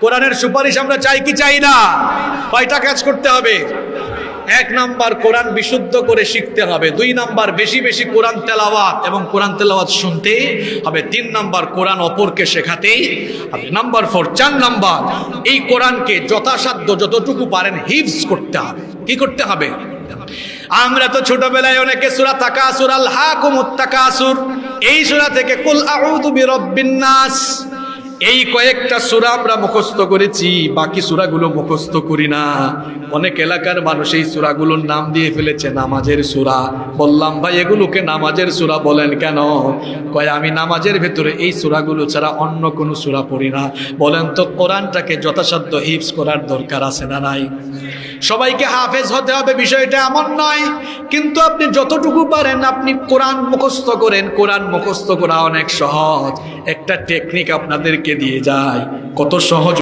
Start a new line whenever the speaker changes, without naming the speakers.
কোরআনের সুপারিশ আমরা চাই কি চাই না? কয়টা কাজ করতে হবে? 1 নাম্বার কোরআন বিশুদ্ধ করে শিখতে হবে। 2 নাম্বার বেশি বেশি কোরআন তেলাওয়াত এবং কোরআন তেলাওয়াত শুনতে হবে। 3 নাম্বার কোরআন অপরকে শেখাতেই হবে। নাম্বার 4, 4 নাম্বার এই কোরআনকে যথাসাধ্য যতটুকু পারেন হিফজ করতে হবে। কি করতে হবে? আমরা তো ছোটবেলায় অনেকে সূরা তাকাসুর, আল হাকুমুত তাকাসুর, এই সূরা থেকে কুল আউযু বিরাব্বিন নাস, এই কয়েকটা সূরা আমরা মুখস্থ করেছি, বাকি সূরাগুলো মুখস্থ করি না। অনেক এলাকার মানুষ এই সূরাগুলোর নাম দিয়ে ফেলেছে নামাজের সূরা। বললাম ভাই এগুলোকে নামাজের সূরা বলেন কেন? কয় আমি নামাজের ভেতরে এই সূরাগুলো ছাড়া অন্য কোনো সূরা পড়ি না। বলেন তো কোরআনটাকে যথাসাধ্য হিফজ করার দরকার আছে না নাই? সবাইকে হাফেজ হতে হবে বিষয়টা এমন নয়, কিন্তু আপনি যতটুকু পারেন আপনি কোরআন মুখস্থ করেন। কোরআন মুখস্থ করা অনেক সহজ। একটা টেকনিক আপনাদেরকে দিয়ে যায়, কত সহজ।